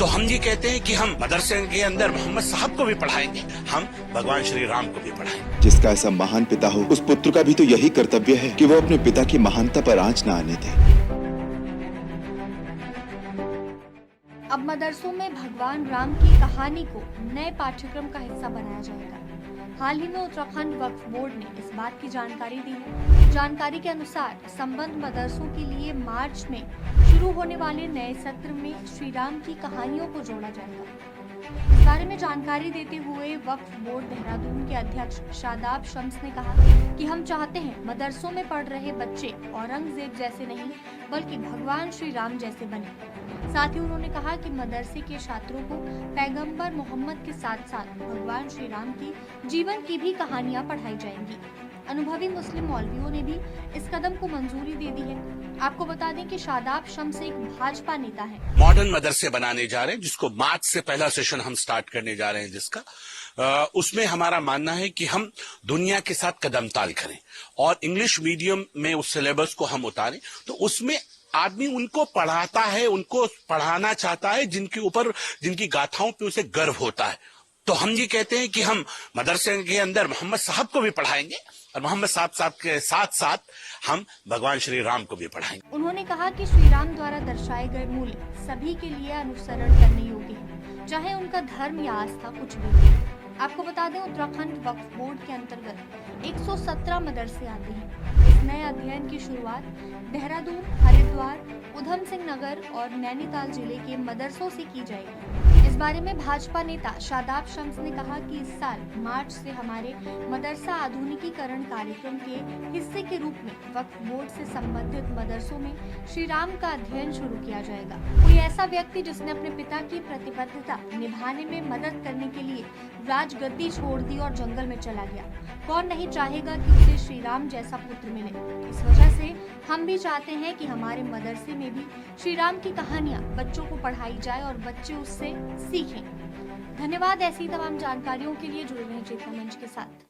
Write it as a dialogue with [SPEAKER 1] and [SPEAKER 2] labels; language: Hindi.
[SPEAKER 1] तो हम ये कहते हैं कि हम मदरसे के अंदर मोहम्मद साहब को भी पढ़ाएंगे, हम भगवान श्री राम को भी पढ़ाएंगे।
[SPEAKER 2] जिसका ऐसा महान पिता हो, उस पुत्र का भी तो यही कर्तव्य है कि वो अपने पिता की महानता पर आंच न आने दे।
[SPEAKER 3] अब मदरसों में भगवान राम की कहानी को नए पाठ्यक्रम का हिस्सा बनाया जाएगा। हाल ही में उत्तराखंड वक्फ बोर्ड ने इस बात की जानकारी दी है। जानकारी के अनुसार संबद्ध मदरसों के लिए मार्च में शुरू होने वाले नए सत्र में श्री राम की कहानियों को जोड़ा जाएगा। इस बारे में जानकारी देते हुए वक्फ बोर्ड देहरादून के अध्यक्ष शादाब शम्स ने कहा कि हम चाहते हैं मदरसों में पढ़ रहे बच्चे औरंगजेब जैसे नहीं बल्कि भगवान श्री राम जैसे बने। साथ ही उन्होंने कहा कि मदरसे के छात्रों को पैगंबर मोहम्मद के साथ साथ भगवान श्री राम की जीवन की भी कहानियां पढ़ाई जाएंगी। अनुभवी मुस्लिम मौलवियों ने भी इस कदम को मंजूरी दे दी है। आपको बता दें कि शादाब शम्स एक भाजपा नेता है।
[SPEAKER 1] मॉडर्न मदरसे बनाने जा रहे हैं, जिसको मार्च से पहला सेशन हम स्टार्ट करने जा रहे हैं, जिसका उसमें हमारा मानना है कि हम दुनिया के साथ कदम ताल करें और इंग्लिश मीडियम में उस सिलेबस को हम उतारें। तो उसमें आदमी उनको पढ़ाता है, उनको पढ़ाना चाहता है जिनकी गाथाओं पे उसे गर्व होता है। तो हम ये कहते हैं कि हम मदरसे के अंदर मोहम्मद साहब को भी पढ़ाएंगे और मोहम्मद साहब के साथ साथ हम भगवान श्री राम को भी पढ़ाएंगे।
[SPEAKER 3] उन्होंने कहा कि श्री राम द्वारा दर्शाए गए मूल्य सभी के लिए अनुसरण करने योग्य है, चाहे उनका धर्म या आस्था कुछ भी हो। आपको बता दें, उत्तराखंड वक्फ बोर्ड के अंतर्गत 117 मदरसे आते हैं। इस नए अध्ययन की शुरुआत देहरादून, हरिद्वार, उधम सिंह नगर और नैनीताल जिले के मदरसों से की जाएगी। इस बारे में भाजपा नेता शादाब शम्स ने कहा कि इस साल मार्च से हमारे मदरसा आधुनिकीकरण कार्यक्रम के हिस्से के रूप में वक्फ बोर्ड से संबंधित मदरसों में श्री राम का अध्ययन शुरू किया जाएगा। कोई ऐसा व्यक्ति जिसने अपने पिता की प्रतिबद्धता निभाने में मदद करने के लिए राजगद्दी छोड़ दी और जंगल में चला गया, कौन नहीं चाहेगा कि उसे श्री राम जैसा पुत्र मिले। इस वजह से हम भी चाहते हैं कि हमारे मदरसे में भी श्री राम की कहानियां बच्चों को पढ़ाई जाए और बच्चे उससे सीखें। धन्यवाद। ऐसी तमाम जानकारियों के लिए जुड़े रहें चेतना मंच के साथ।